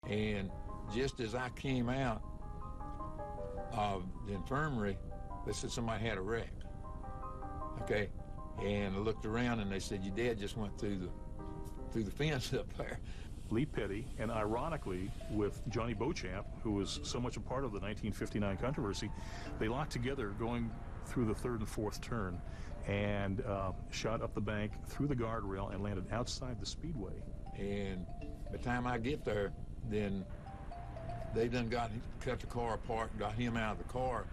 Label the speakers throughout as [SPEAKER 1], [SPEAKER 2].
[SPEAKER 1] And just as I came out of the infirmary, they said somebody had a wreck. Okay, and I looked around and they said, your dad just went through the fence up there.
[SPEAKER 2] Lee Petty, and ironically, with Johnny Beauchamp, who was so much a part of the 1959 controversy, they locked together going through the third and fourth turn and shot up the bank through the guardrail and landed outside the speedway.
[SPEAKER 1] And by the time I get there, then they done cut the car apart, got him out of the car,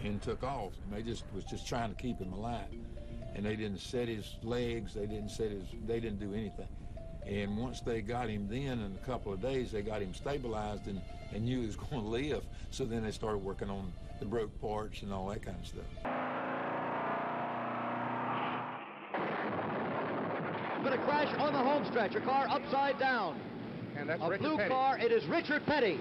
[SPEAKER 1] and took off. And they was just trying to keep him alive. And they didn't set his legs, they didn't do anything. And once they got him then, in a couple of days, they got him stabilized and knew he was going to live. So then they started working on the broke parts and all that kind of stuff.
[SPEAKER 3] But a crash on the home stretch, a car upside down.
[SPEAKER 4] And that's
[SPEAKER 3] a
[SPEAKER 4] Richard
[SPEAKER 3] blue
[SPEAKER 4] Petty.
[SPEAKER 3] car, it is Richard Petty.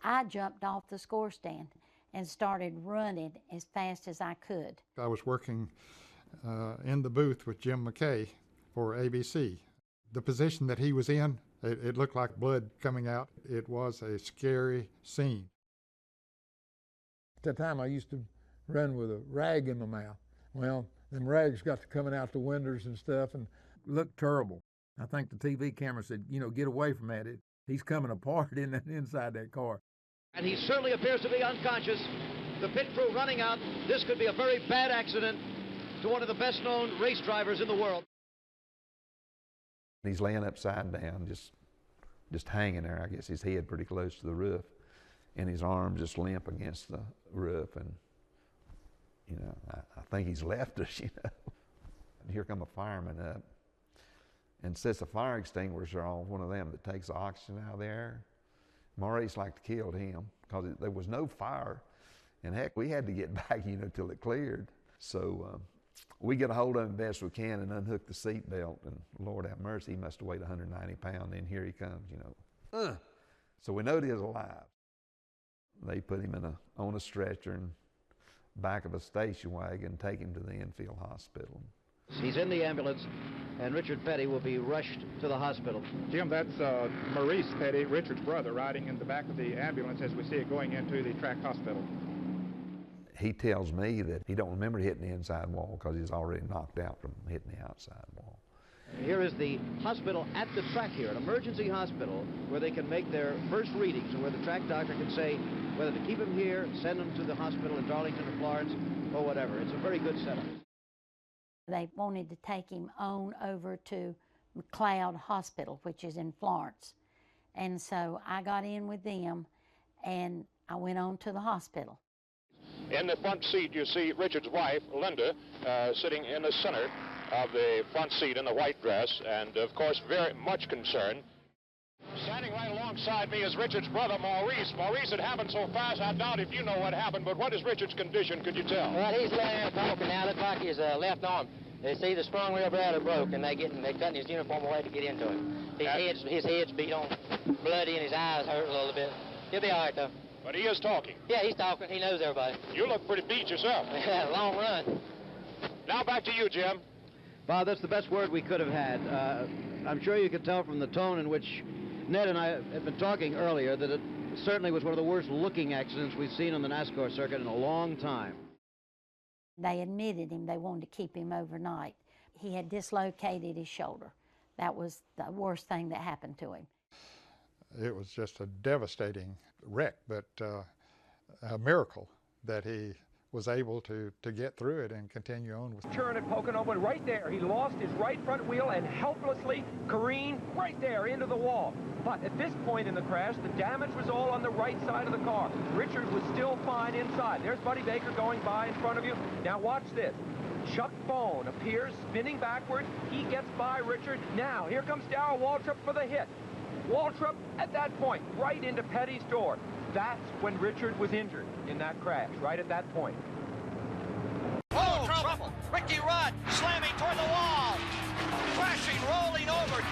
[SPEAKER 5] I jumped off the score stand and started running as fast as I could.
[SPEAKER 6] I was working in the booth with Jim McKay for ABC. The position that he was in, it looked like blood coming out. It was a scary scene.
[SPEAKER 1] At that time, I used to run with a rag in my mouth. Well, them rags got to coming out the windows and stuff and looked terrible. I think the TV camera said, you know, get away from that. He's coming apart inside that car.
[SPEAKER 3] And he certainly appears to be unconscious. The pit crew running out. This could be a very bad accident to one of the best-known race drivers in the world.
[SPEAKER 7] He's laying upside down, just hanging there. I guess his head pretty close to the roof, and his arm just limp against the roof. And you know, I think he's left us. You know, and here come a fireman up, and sets a fire extinguisher on one of them that takes the oxygen out of the air. Maurice like to killed him because there was no fire, and heck, we had to get back, you know, till it cleared. So. We get a hold of him best we can and unhook the seat belt, and Lord have mercy, he must have weighed 190 pounds, and here he comes, you know. So we know he is alive. They put him on a stretcher and back of a station wagon, take him to the infield hospital.
[SPEAKER 3] He's in the ambulance, and Richard Petty will be rushed to the hospital.
[SPEAKER 4] Jim, that's Maurice Petty, Richard's brother, riding in the back of the ambulance as we see it going into the track hospital.
[SPEAKER 7] He tells me that he don't remember hitting the inside wall because he's already knocked out from hitting the outside wall.
[SPEAKER 3] Here is the hospital at the track here, an emergency hospital where they can make their first readings and where the track doctor can say whether to keep him here, send him to the hospital in Darlington or Florence, or whatever. It's a very good setup.
[SPEAKER 5] They wanted to take him on over to McLeod Hospital, which is in Florence. And so I got in with them, and I went on to the hospital.
[SPEAKER 8] In the front seat, you see Richard's wife, Linda, sitting in the center of the front seat in the white dress, and of course very much concerned. Standing right alongside me is Richard's brother, Maurice. Maurice, it happened so fast, I doubt if you know what happened, but what is Richard's condition, could you tell?
[SPEAKER 9] Well, he's laying there talking now. Looks like his left arm. They see the sprung rib rather broke, and they're cutting his uniform away to get into him. His head's beat on, bloody, and his eyes hurt a little bit. He'll be all right, though.
[SPEAKER 8] But he is talking.
[SPEAKER 9] Yeah, he's talking. He knows everybody.
[SPEAKER 8] You look pretty beat yourself.
[SPEAKER 9] Yeah, long run.
[SPEAKER 8] Now back to you, Jim.
[SPEAKER 3] Bob, that's the best word we could have had. I'm sure you could tell from the tone in which Ned and I have been talking earlier that it certainly was one of the worst-looking accidents we've seen on the NASCAR circuit in a long time.
[SPEAKER 5] They admitted him. They wanted to keep him overnight. He had dislocated his shoulder. That was the worst thing that happened to him.
[SPEAKER 6] It was just a devastating wreck, but a miracle that he was able to get through it and continue on with it.
[SPEAKER 10] Turn at Pocono, but right there, he lost his right front wheel and helplessly careened right there into the wall. But at this point in the crash, the damage was all on the right side of the car. Richard was still fine inside. There's Buddy Baker going by in front of you. Now watch this. Chuck Bone appears spinning backward. He gets by Richard. Now, here comes Darrell Waltrip for the hit. Waltrip, at that point, right into Petty's door. That's when Richard was injured in that crash, right at that point.
[SPEAKER 3] Oh, trouble! Ricky Rudd slamming toward the wall, crashing, rolling over.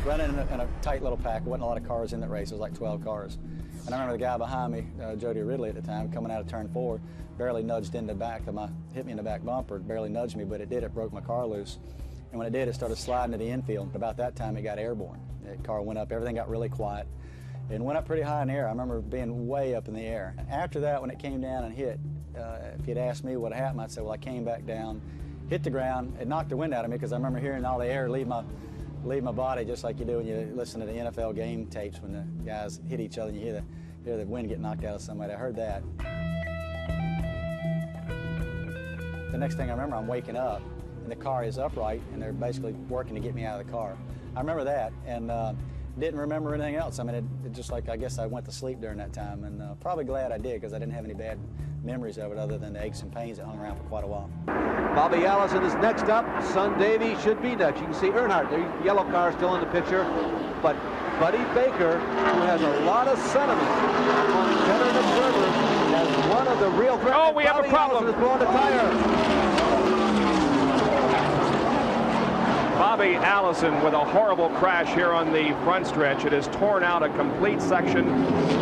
[SPEAKER 11] running in a tight little pack. There wasn't a lot of cars in that race. It was like 12 cars. And I remember the guy behind me, Jody Ridley at the time, coming out of turn 4, barely nudged in the back of hit me in the back bumper. It barely nudged me, but it did. It broke my car loose. And when it did, it started sliding to the infield. About that time, it got airborne. The car went up. Everything got really quiet. It went up pretty high in the air. I remember being way up in the air. After that, when it came down and hit, if you'd asked me what happened, I'd say, well, I came back down, hit the ground. It knocked the wind out of me because I remember hearing all the air leave my body, just like you do when you listen to the NFL game tapes when the guys hit each other and you hear the wind get knocked out of somebody. I heard that. The next thing I remember, I'm waking up and the car is upright and they're basically working to get me out of the car. I remember that and didn't remember anything else. I mean, it just like, I guess I went to sleep during that time, and probably glad I did because I didn't have any bad memories of it other than the aches and pains that hung around for quite a while.
[SPEAKER 3] Bobby Allison is next up. Son Davey should be next. You can see Earnhardt, the yellow car still in the picture, but Buddy Baker, who has a lot of sentiment on veteran observers, as one of the real threats.
[SPEAKER 10] Oh, we have a problem.
[SPEAKER 3] Allison is blowing a tire.
[SPEAKER 10] Bobby Allison with a horrible crash here on the front stretch. It has torn out a complete section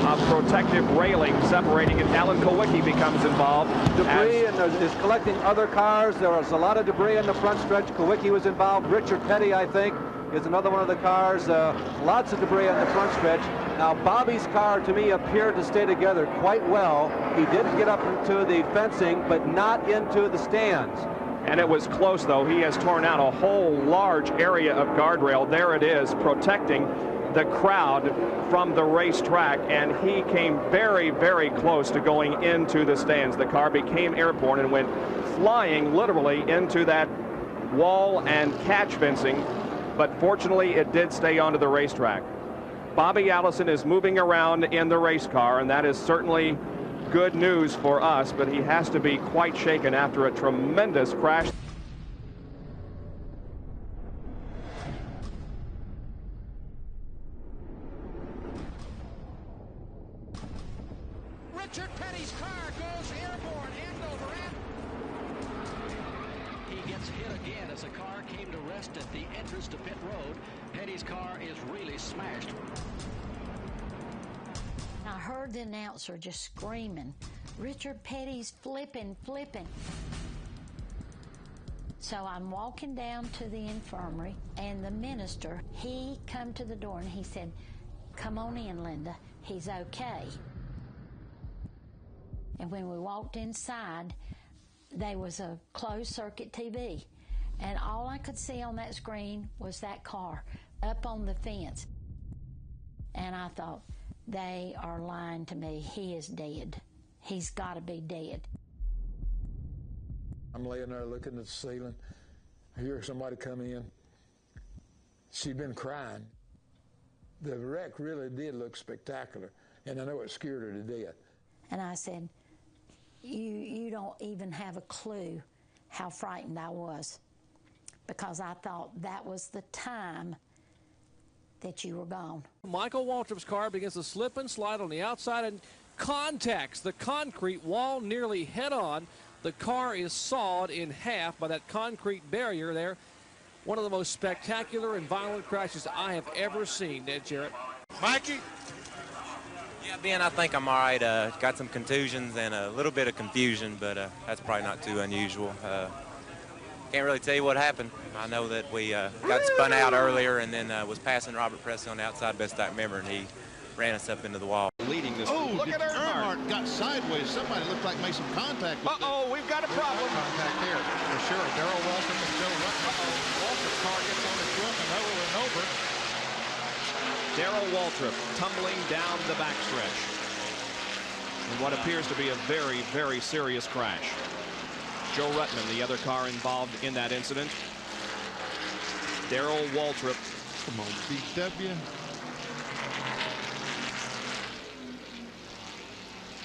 [SPEAKER 10] of protective railing separating it. Alan Kowicki becomes involved.
[SPEAKER 3] Debris and is collecting other cars. There was a lot of debris in the front stretch. Kowicki was involved. Richard Petty, I think, is another one of the cars. Lots of debris on the front stretch. Now, Bobby's car, to me, appeared to stay together quite well. He did get up into the fencing, but not into the stands.
[SPEAKER 10] And it was close, though. He has torn out a whole large area of guardrail. There it is, protecting the crowd from the racetrack. And he came very, very close to going into the stands. The car became airborne and went flying literally into that wall and catch fencing. But fortunately, it did stay onto the racetrack. Bobby Allison is moving around in the race car, and that is certainly good news for us, but he has to be quite shaken after a tremendous crash.
[SPEAKER 12] Richard Petty's car goes airborne, end over end. He gets hit again as the car came to rest at the entrance to pit road. Petty's car is really smashed.
[SPEAKER 5] I heard the announcer just screaming, Richard Petty's flipping. So I'm walking down to the infirmary, and the minister, he come to the door and he said, come on in, Linda, he's okay. And when we walked inside, there was a closed circuit TV, and all I could see on that screen was that car up on the fence. And I thought, they are lying to me. He is dead. He's got to be dead.
[SPEAKER 1] I'm laying there looking at the ceiling. I hear somebody come in. She'd been crying. The wreck really did look spectacular, and I know it scared her to death.
[SPEAKER 5] And I said, you don't even have a clue how frightened I was, because I thought that was the time that you were gone.
[SPEAKER 13] Michael Waltrip's car begins to slip and slide on the outside and contacts the concrete wall nearly head-on. The car is sawed in half by that concrete barrier there. One of the most spectacular and violent crashes I have ever seen, Ned Jarrett.
[SPEAKER 14] Mikey? Yeah, Ben, I think I'm all right. Got some contusions and a little bit of confusion, but that's probably not too unusual. Can't really tell you what happened. I know that we got spun out earlier and then was passing Robert Presley on the outside, best I remember, and he ran us up into the wall.
[SPEAKER 15] Leading this.
[SPEAKER 16] Oh, look at Earnhardt. Got sideways. Somebody looked like made some contact with
[SPEAKER 10] Uh-oh, we've got a problem.
[SPEAKER 4] Contact here, for sure. Darrell Waltrip and Joe Rutten. Waltrip's car gets on his roof and over and over.
[SPEAKER 10] Darrell Waltrip tumbling down the backstretch in what appears to be a very, very serious crash. Joe Ruttman, the other car involved in that incident. Darrell Waltrip.
[SPEAKER 16] Come on, BW.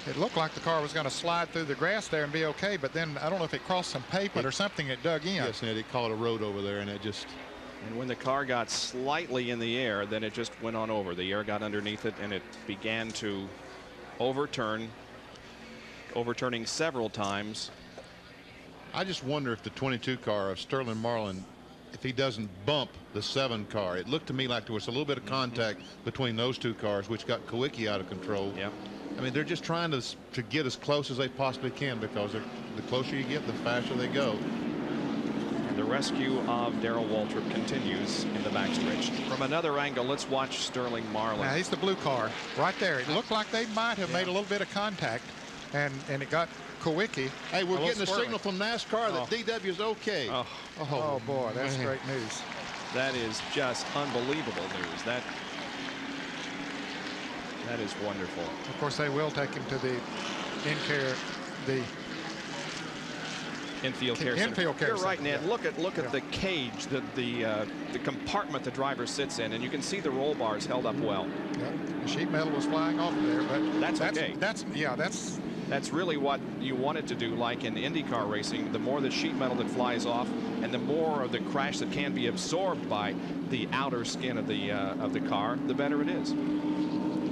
[SPEAKER 6] It looked like the car was going to slide through the grass there and be okay, but then I don't know if it crossed some pavement or something, it dug in.
[SPEAKER 16] Yes, and it caught a road over there, and it just...
[SPEAKER 10] And when the car got slightly in the air, then it just went on over. The air got underneath it, and it began to overturn, overturning several times.
[SPEAKER 16] I just wonder if the 22 car of Sterling Marlin if he doesn't bump the 7 car. It looked to me like there was a little bit of contact between those 2 cars, which got Kawicki out of control.
[SPEAKER 15] Yep.
[SPEAKER 16] I mean, they're just trying to get as close as they possibly can, because the closer you get, the faster they go.
[SPEAKER 15] And the rescue of Darrell Waltrip continues in the backstretch. From another angle, let's watch Sterling Marlin.
[SPEAKER 6] Now, he's the blue car right there. It looked like they might have made a little bit of contact, and it got Kawicki.
[SPEAKER 16] Hey, we're getting a signal from NASCAR that DW is okay.
[SPEAKER 6] Oh boy, that's great news.
[SPEAKER 15] That is just unbelievable news. That is wonderful.
[SPEAKER 6] Of course, they will take him to the
[SPEAKER 15] infield care center. You're right, Ned. Look at the cage, the compartment the driver sits in, and you can see the roll bars held up well.
[SPEAKER 6] Yeah. The sheet metal was flying off there, but
[SPEAKER 15] that's okay.
[SPEAKER 6] That's
[SPEAKER 15] really what you want it to do, like in IndyCar racing. The more the sheet metal that flies off, and the more of the crash that can be absorbed by the outer skin of the car, the better it is.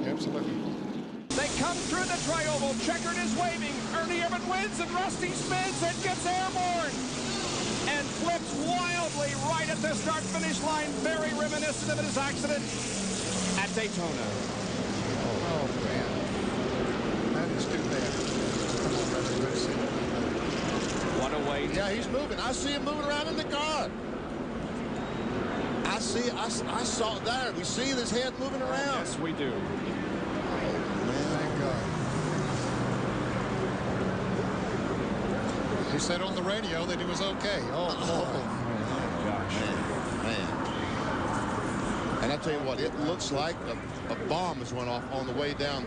[SPEAKER 6] Absolutely.
[SPEAKER 13] They come through the tri-oval. Checkered is waving. Ernie Irvan wins, and Rusty spins and gets airborne and flips wildly right at the start-finish line. Very reminiscent of his accident at Daytona.
[SPEAKER 6] Oh man, that is too bad.
[SPEAKER 15] What a way!
[SPEAKER 16] Yeah, he's moving. I see him moving around in the car. I saw it there. We see his head moving around.
[SPEAKER 15] Yes, we do.
[SPEAKER 6] Thank God. He said on the radio that he was okay. Oh
[SPEAKER 16] gosh. Man. And I tell you what, it looks like a bomb has went off on the way down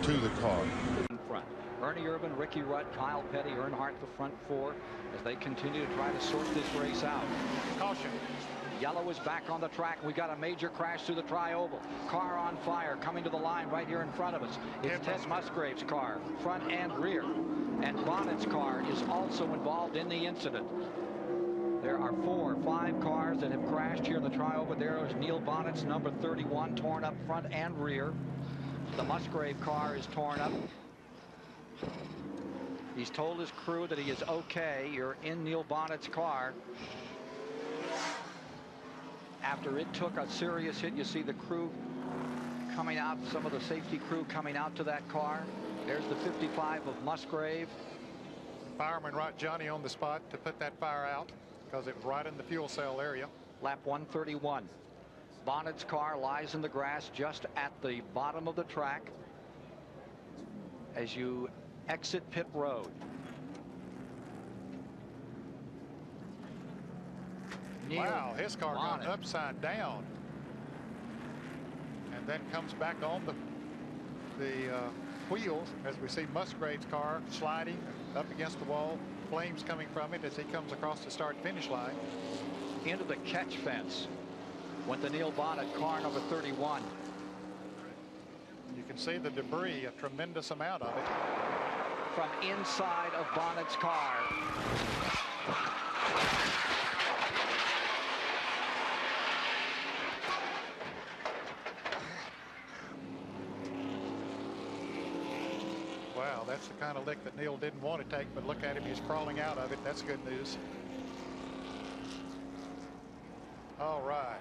[SPEAKER 16] to the car.
[SPEAKER 17] In front. Ernie Irvan, Ricky Rudd, Kyle Petty, Earnhardt, the front 4, as they continue to try to sort this race out. Caution. Yellow is back on the track. We got a major crash through the tri-oval. Car on fire coming to the line right here in front of us. It's Ted Musgrave's car, front and rear. And Bonnet's car is also involved in the incident. There are 4 or 5 cars that have crashed here in the tri-oval. There is Neil Bonnet's number 31 torn up front and rear. The Musgrave car is torn up. He's told his crew that he is okay. You're in Neil Bonnet's car. After it took a serious hit, you see the crew coming out, some of the safety crew coming out to that car. There's the 55 of Musgrave.
[SPEAKER 6] Fireman right Johnny on the spot to put that fire out, because it was right in the fuel cell area.
[SPEAKER 17] Lap 131. Bonnet's car lies in the grass just at the bottom of the track as you exit pit road.
[SPEAKER 6] Wow, his car got upside down and then comes back on the wheels as we see Musgrave's car sliding up against the wall, flames coming from it as he comes across the start-finish line.
[SPEAKER 17] Into the catch fence went the Neil Bonnet car number 31.
[SPEAKER 6] You can see the debris, a tremendous amount of it.
[SPEAKER 17] From inside of Bonnet's car.
[SPEAKER 6] Wow, that's the kind of lick that Neil didn't want to take, but look at him, he's crawling out of it. That's good news. All right.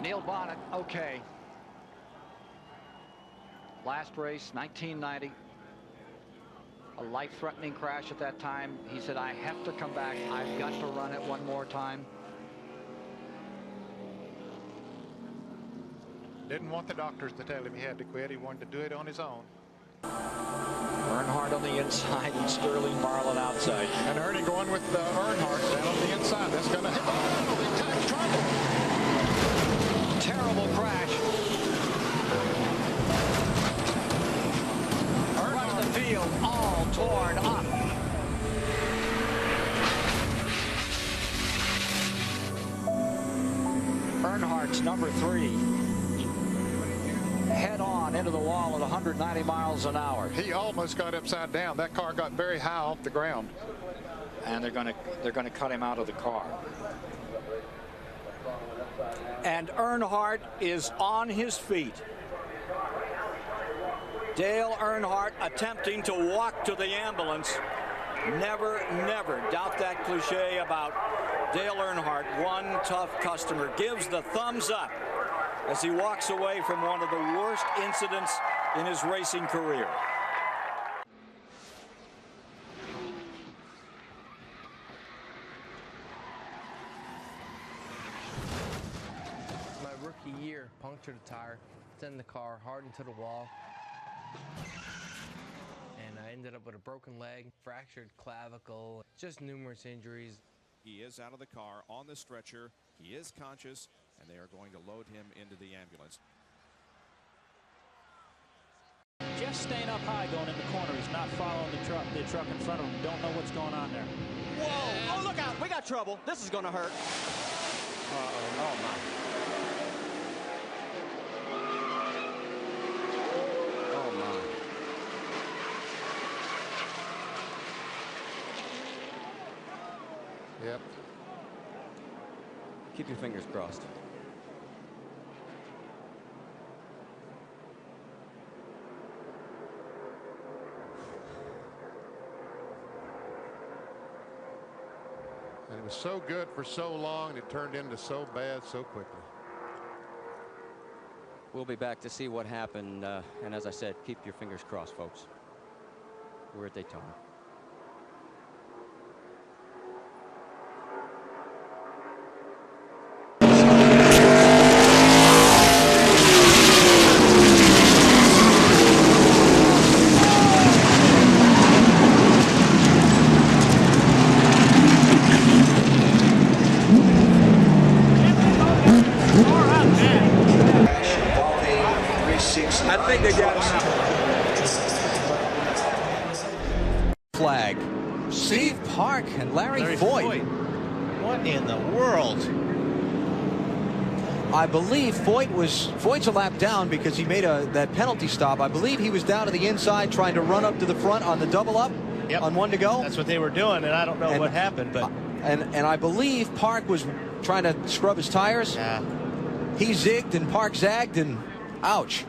[SPEAKER 17] Neil Bonnet, okay. Last race, 1990. A life-threatening crash at that time. He said, I have to come back. I've got to run it one more time.
[SPEAKER 6] Didn't want the doctors to tell him he had to quit. He wanted to do it on his own.
[SPEAKER 17] Earnhardt on the inside and Sterling Marlin outside.
[SPEAKER 6] And Ernie going with Earnhardt down on the inside. That's going to hit. Oh, big time trouble.
[SPEAKER 17] Terrible crash. Front of the field all torn up. Earnhardt's number 3. Head on into the wall at 190 miles an hour.
[SPEAKER 6] He almost got upside down. That car got very high off the ground.
[SPEAKER 17] And they're going to cut him out of the car. And Earnhardt is on his feet. Dale Earnhardt attempting to walk to the ambulance. Never doubt that cliche about
[SPEAKER 18] Dale Earnhardt, one tough customer, gives the thumbs up as he walks away from one of the worst incidents in his racing career.
[SPEAKER 19] My rookie year, punctured a tire, sent the car hard into the wall, and I ended up with a broken leg, fractured clavicle, just numerous injuries.
[SPEAKER 15] He is out of the car on the stretcher. He is conscious, and they are going to load him into the ambulance.
[SPEAKER 20] Just staying up high going in the corner. He's not following the truck in front of him. Don't know what's going on there.
[SPEAKER 12] Whoa! Oh, look out! We got trouble. This is going to hurt.
[SPEAKER 19] Uh-oh. Oh, my. Oh, my.
[SPEAKER 16] Yep.
[SPEAKER 18] Keep your fingers crossed.
[SPEAKER 16] And it was so good for so long, and it turned into so bad so quickly.
[SPEAKER 18] We'll be back to see what happened. And as I said, keep your fingers crossed, folks. We're at Daytona.
[SPEAKER 12] I think they got
[SPEAKER 18] Flag. Steve Park and Larry Foyt.
[SPEAKER 12] What in the world?
[SPEAKER 21] I believe Foyt's a lap down because he made that penalty stop. I believe he was down to the inside trying to run up to the front on the double up on one to go.
[SPEAKER 12] That's what they were doing, and I don't know what happened, but
[SPEAKER 21] and I believe Park was trying to scrub his tires.
[SPEAKER 12] Yeah.
[SPEAKER 21] He zigged and Park zagged, and ouch.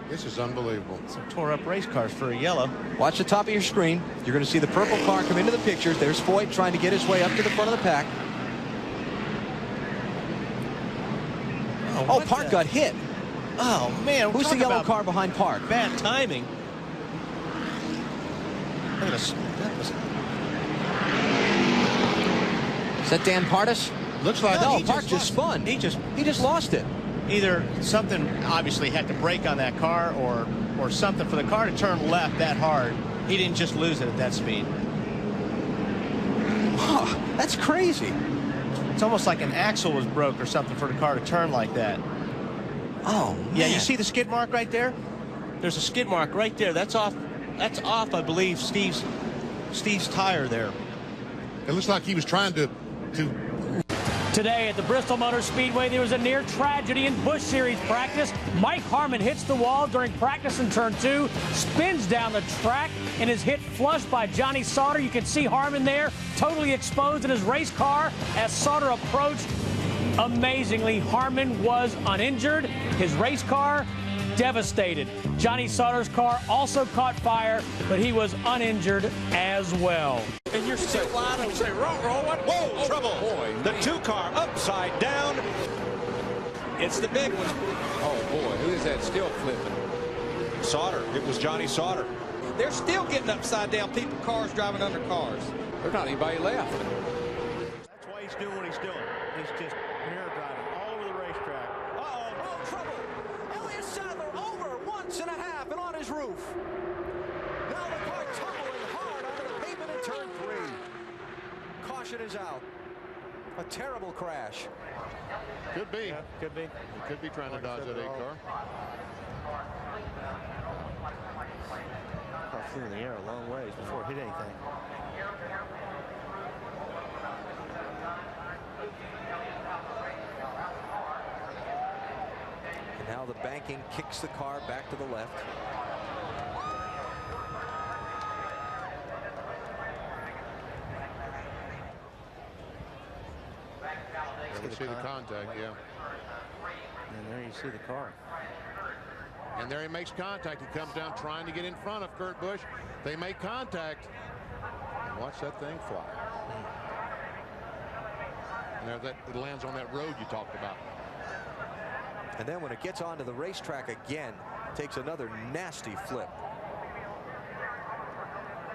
[SPEAKER 16] This is unbelievable.
[SPEAKER 12] Some tore up race cars for a yellow.
[SPEAKER 21] Watch the top of your screen. You're going to see the purple car come into the picture. There's Foyt trying to get his way up to the front of the pack. Oh, Park got hit.
[SPEAKER 12] Oh, man.
[SPEAKER 21] Who's the yellow car behind Park?
[SPEAKER 12] Bad timing. Look at this.
[SPEAKER 21] Is that Dan Partis?
[SPEAKER 12] Looks like
[SPEAKER 21] no. Park just spun. He just lost it.
[SPEAKER 12] Either something obviously had to break on that car, or something for the car to turn left that hard. He didn't just lose it at that speed.
[SPEAKER 21] Oh, that's crazy.
[SPEAKER 12] It's almost like an axle was broke or something for the car to turn like that.
[SPEAKER 21] Oh, man.
[SPEAKER 12] Yeah, you see the skid mark right there? There's a skid mark right there. That's off, I believe, Steve's tire there.
[SPEAKER 16] It looks like he was trying to
[SPEAKER 20] Today at the Bristol Motor Speedway, there was a near tragedy in Busch Series practice. Mike Harmon hits the wall during practice in turn 2, spins down the track, and is hit flush by Johnny Sauter. You can see Harmon there, totally exposed in his race car as Sauter approached. Amazingly, Harmon was uninjured. His race car devastated. Johnny Sauter's car also caught fire, but he was uninjured as well.
[SPEAKER 18] And you're still wide open. Say, roll, what? Whoa, trouble.
[SPEAKER 16] Boy,
[SPEAKER 18] the 2-car upside down. It's the big one.
[SPEAKER 16] Oh, boy, who is that still flipping?
[SPEAKER 18] Sauter. It was Johnny Sauter.
[SPEAKER 12] They're still getting upside down. Cars driving under cars.
[SPEAKER 16] There's not anybody left.
[SPEAKER 12] That's why he's doing what he's doing. He's just mirror driving all over the racetrack.
[SPEAKER 18] Oh, trouble. Elliott Sadler over once and a half and on his roof. Now the car tumbling hard onto the pavement in turn 3. Caution is out. A terrible crash.
[SPEAKER 16] Could be.
[SPEAKER 12] Yeah, could be.
[SPEAKER 16] He could be trying to dodge that 8-car.
[SPEAKER 12] Car flew in the air a long ways before it hit anything.
[SPEAKER 21] And now the banking kicks the car back to the left.
[SPEAKER 16] You see the contact, yeah.
[SPEAKER 12] And there you see the car.
[SPEAKER 16] And there he makes contact. He comes down trying to get in front of Kurt Busch. They make contact. And watch that thing fly. And it lands on that road you talked about.
[SPEAKER 2] And then when it gets onto the racetrack again, takes another nasty flip.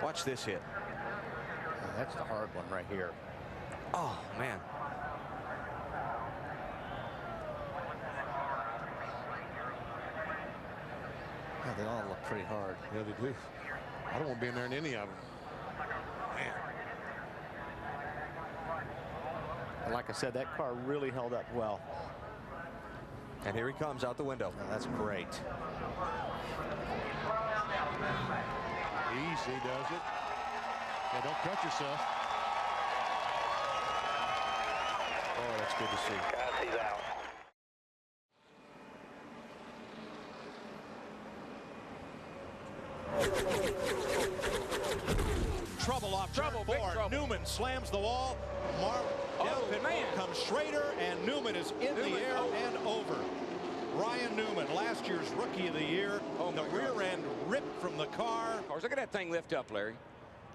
[SPEAKER 2] Watch this hit.
[SPEAKER 12] Oh, that's the hard one right here.
[SPEAKER 2] Oh, man.
[SPEAKER 12] Oh, they all look pretty hard.
[SPEAKER 16] Yeah, they do. I don't want to be in there in any of them. Man.
[SPEAKER 12] And like I said, that car really held up well.
[SPEAKER 2] And here he comes out the window.
[SPEAKER 12] Oh, that's great.
[SPEAKER 16] Easy does it. Yeah, don't cut yourself.
[SPEAKER 2] Oh, that's good to see.
[SPEAKER 22] He's out.
[SPEAKER 23] Trouble off
[SPEAKER 22] Trouble,
[SPEAKER 23] turn
[SPEAKER 22] big
[SPEAKER 23] 4.
[SPEAKER 22] trouble.
[SPEAKER 23] Newman slams the wall. Comes Schrader, and Newman is in the air and over. Ryan Newman, last year's Rookie of the Year. The rear end ripped from the car.
[SPEAKER 22] Look at that thing lift up, Larry.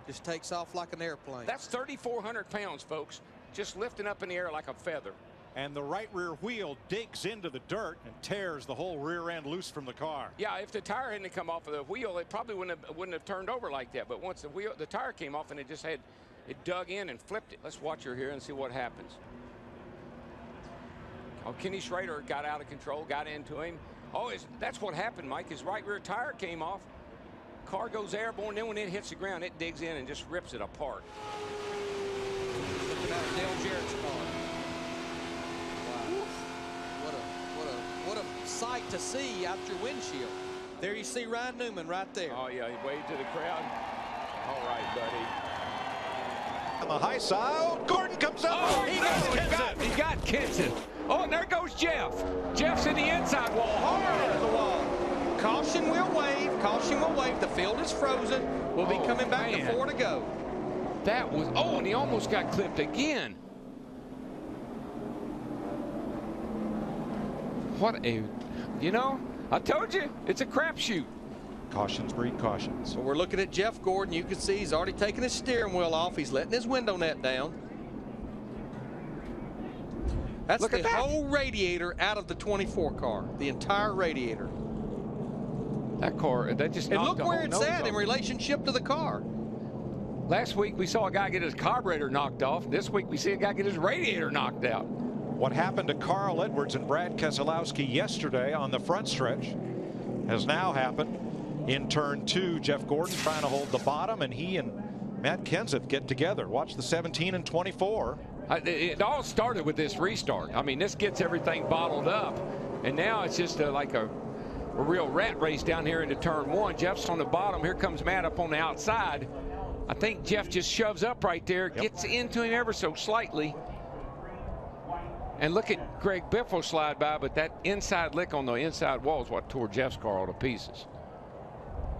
[SPEAKER 24] Just takes off like an airplane.
[SPEAKER 22] That's 3,400 pounds, folks. Just lifting up in the air like a feather.
[SPEAKER 23] And the right rear wheel digs into the dirt and tears the whole rear end loose from the car.
[SPEAKER 22] Yeah, if the tire hadn't come off of the wheel, it probably wouldn't have turned over like that. But once the tire came off and it dug in and flipped it. Let's watch her here and see what happens. Oh, Kenny Schrader got out of control, got into him. Oh, that's what happened, Mike. His right rear tire came off. Car goes airborne. Then when it hits the ground, it digs in and just rips it apart.
[SPEAKER 24] Look at that Dale Jarrett's car. Wow. What a sight to see out your windshield. There you see Ryan Newman right there.
[SPEAKER 22] Oh, yeah, he waved to the crowd. All right, buddy.
[SPEAKER 23] On the high side, Gordon comes up.
[SPEAKER 22] Oh, he got Kenson. Oh, and there goes Jeff. Jeff's in the inside wall.
[SPEAKER 24] Hard into the wall. Caution will wave. Caution will wave. The field is frozen. We'll be coming back to 4 to go.
[SPEAKER 22] That was, and he almost got clipped again. I told you, it's a crapshoot.
[SPEAKER 23] Cautions breed cautions.
[SPEAKER 24] So we're looking at Jeff Gordon. You can see he's already taken his steering wheel off. He's letting his window net down. That's the whole radiator out of the 24 car. The entire radiator.
[SPEAKER 22] That car, that just knocked the whole nose off.
[SPEAKER 24] And look where it's at in relationship to the car.
[SPEAKER 22] Last week we saw a guy get his carburetor knocked off. This week we see a guy get his radiator knocked out.
[SPEAKER 23] What happened to Carl Edwards and Brad Keselowski yesterday on the front stretch has now happened in turn 2. Jeff Gordon trying to hold the bottom, and he and Matt Kenseth get together. Watch the 17 and 24.
[SPEAKER 22] It all started with this restart. I mean, this gets everything bottled up, and now it's just like a real rat race down here into turn 1. Jeff's on the bottom. Here comes Matt up on the outside. I think Jeff just shoves up right there, gets into him ever so slightly. And look at Greg Biffle slide by, but that inside lick on the inside wall is what tore Jeff's car all to pieces.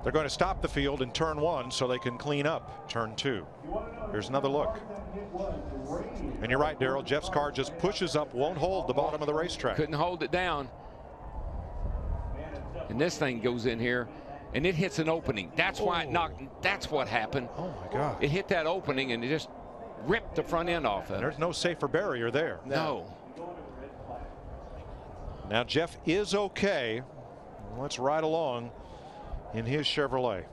[SPEAKER 23] They're going to stop the field in turn 1 so they can clean up turn 2. Here's another look. And you're right, Darrell. Jeff's car just pushes up, won't hold the bottom of the racetrack.
[SPEAKER 22] Couldn't hold it down. And this thing goes in here, and it hits an opening. That's why it knocked. That's what happened.
[SPEAKER 23] Oh, my God.
[SPEAKER 22] It hit that opening, and it just ripped the front end off of it.
[SPEAKER 23] There's no safer barrier there.
[SPEAKER 22] No.
[SPEAKER 23] Now Jeff is okay. Let's ride along in his Chevrolet.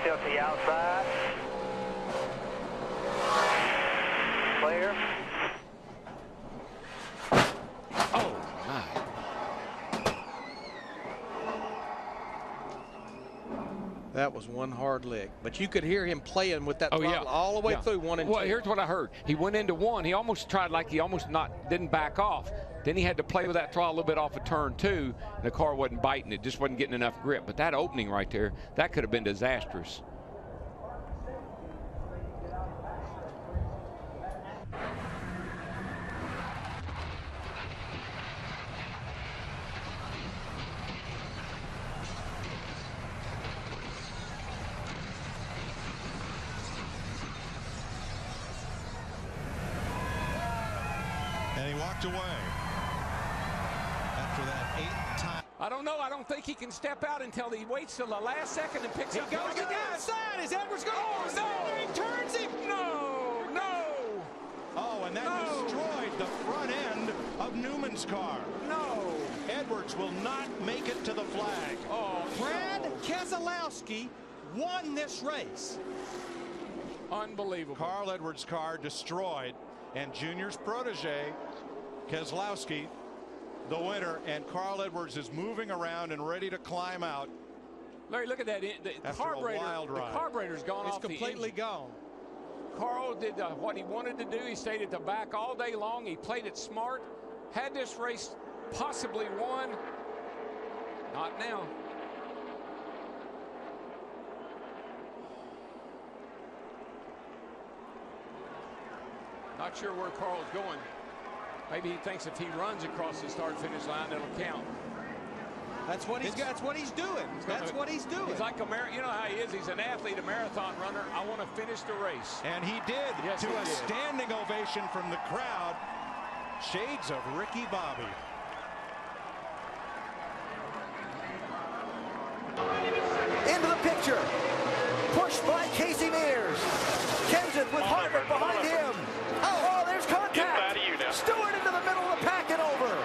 [SPEAKER 22] Tilt the outside. Clear. Oh, my.
[SPEAKER 24] That was one hard lick, but you could hear him playing with that throttle all the way through 1 and 2.
[SPEAKER 22] Well, here's what I heard. He went into 1. He almost tried, like he almost didn't back off. Then he had to play with that throttle a little bit off of turn 2. And the car wasn't biting. It just wasn't getting enough grip. But that opening right there, that could have been disastrous.
[SPEAKER 23] And he walked away. after that 8th time.
[SPEAKER 22] I don't know. I don't think he can step out until he waits till the last second and picks up.
[SPEAKER 24] He goes to the outside. Is Edwards going? Oh, no! He turns him.
[SPEAKER 22] No, no.
[SPEAKER 23] Oh, and that destroyed the front end of Newman's car.
[SPEAKER 22] No.
[SPEAKER 23] Edwards will not make it to the flag.
[SPEAKER 22] Oh,
[SPEAKER 24] Brad Keselowski won this race.
[SPEAKER 22] Unbelievable.
[SPEAKER 23] Carl Edwards' car destroyed, and Junior's protege, Keselowski, the winner, and Carl Edwards is moving around and ready to climb out.
[SPEAKER 22] Larry, look at that. The carburetor's gone off.
[SPEAKER 24] It's completely gone.
[SPEAKER 22] Carl did what he wanted to do. He stayed at the back all day long. He played it smart. Had this race possibly won. Not now. Not sure where Carl's going. Maybe he thinks if he runs across the start-finish line, it'll count.
[SPEAKER 24] That's what he's doing. That's what he's doing.
[SPEAKER 22] He's like you know how he is. He's an athlete, a marathon runner. I want to finish the race.
[SPEAKER 23] And he did,
[SPEAKER 22] yes,
[SPEAKER 23] to a standing ovation from the crowd. Shades of Ricky Bobby.
[SPEAKER 18] Into the picture. Pushed by Casey Mears. Kenseth with Harvick behind him. Oh, there's contact. Stewart into the middle of the pack and over.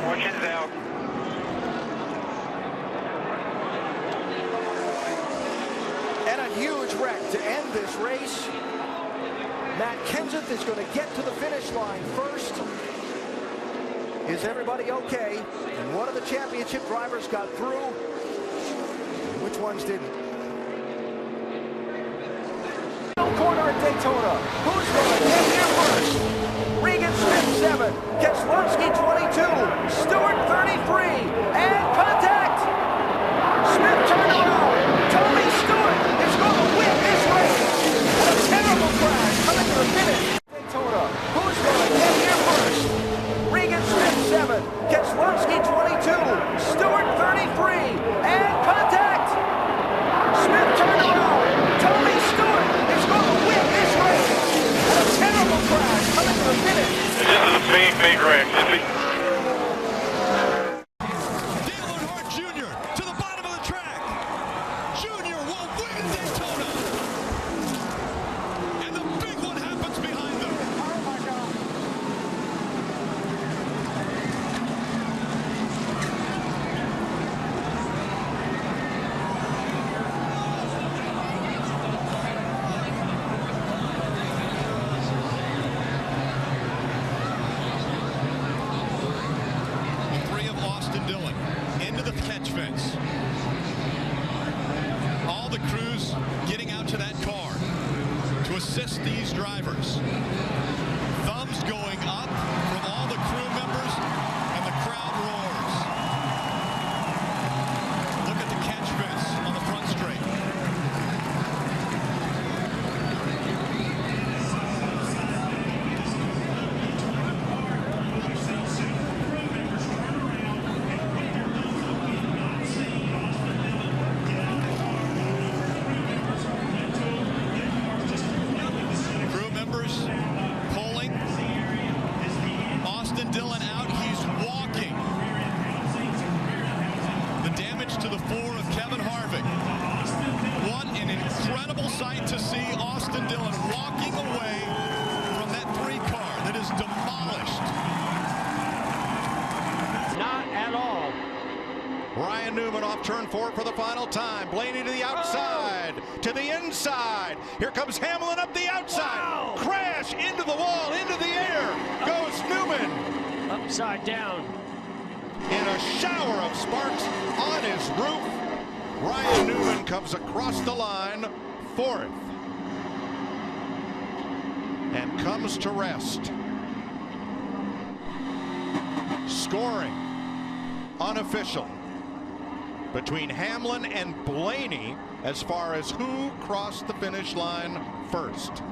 [SPEAKER 10] Fortune's out.
[SPEAKER 18] And a huge wreck to end this race. Matt Kenseth is going to get to the finish line first. Is everybody okay? And one of the championship drivers got through. Which ones didn't? Corner at Daytona. Who's going to get here first? Regan Smith 7. Keselowski 22. Stewart 33. And contact. Smith turned around. Tony Stewart is going to win this race. And a terrible crash coming to the finish. Daytona. Who's going to get here first? Regan Smith 7. Keselowski 22. Stewart 33. And contact. Smith turned around. Tony Stewart is going to win this race. And a terrible crash coming to the finish.
[SPEAKER 10] This is a big wreck.
[SPEAKER 23] Dale Earnhardt Jr. to the bottom of the track. Jr. will win Daytona. And the big one happens behind them.
[SPEAKER 10] Oh, my God.
[SPEAKER 23] Three of Austin Dillon into the catch fence. All the crews getting out to that car to assist these drivers. Thumbs going up from all the crew members, and the crowd roars. Look at the catch fence on the front straight. Crew members pulling. Austin Dillon out. He's walking. The damage to the floor of Kevin Harvick. What an incredible sight to see Austin Dillon walking away from that 3 car that is demolished.
[SPEAKER 10] Not at all.
[SPEAKER 23] Ryan Newman off turn 4 for the final time. Blaney to the outside, to the inside. Here comes Hamlin up the outside.
[SPEAKER 10] Wow.
[SPEAKER 23] Crash into the wall, into the air. Goes Newman.
[SPEAKER 10] Upside down.
[SPEAKER 23] In a shower of sparks on his roof, Ryan Newman comes across the line, 4th. And comes to rest. Scoring unofficial between Hamlin and Blaney as far as who crossed the finish line first.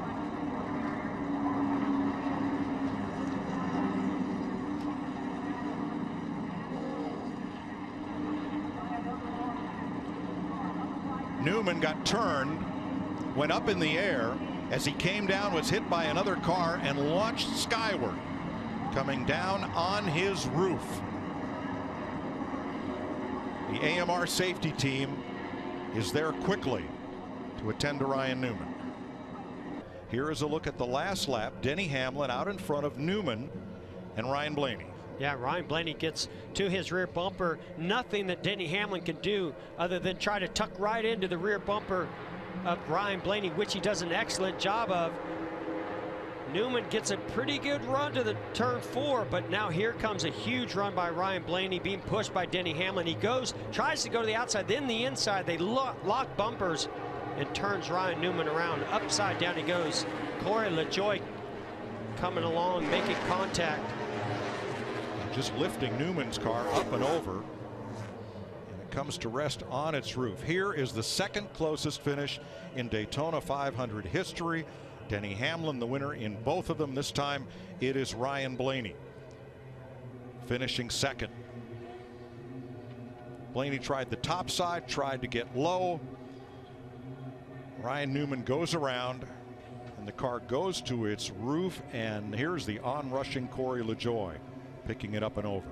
[SPEAKER 23] Newman got turned, went up in the air, as he came down, was hit by another car and launched skyward, coming down on his roof. The AMR safety team is there quickly to attend to Ryan Newman. Here is a look at the last lap. Denny Hamlin out in front of Newman and Ryan Blaney.
[SPEAKER 7] Yeah, Ryan Blaney gets to his rear bumper. Nothing that Denny Hamlin can do other than try to tuck right into the rear bumper of Ryan Blaney, which he does an excellent job of. Newman gets a pretty good run to the turn 4, but now here comes a huge run by Ryan Blaney, being pushed by Denny Hamlin. He tries to go to the outside, then the inside. They lock bumpers and turns Ryan Newman around. Upside down he goes. Corey LaJoie coming along, making contact.
[SPEAKER 23] Just lifting Newman's car up and over. And it comes to rest on its roof. Here is the second closest finish in Daytona 500 history. Denny Hamlin the winner in both of them. This time it is Ryan Blaney finishing second. Blaney tried the top side, tried to get low. Ryan Newman goes around and the car goes to its roof, and here's the onrushing Corey LaJoie picking it up and over.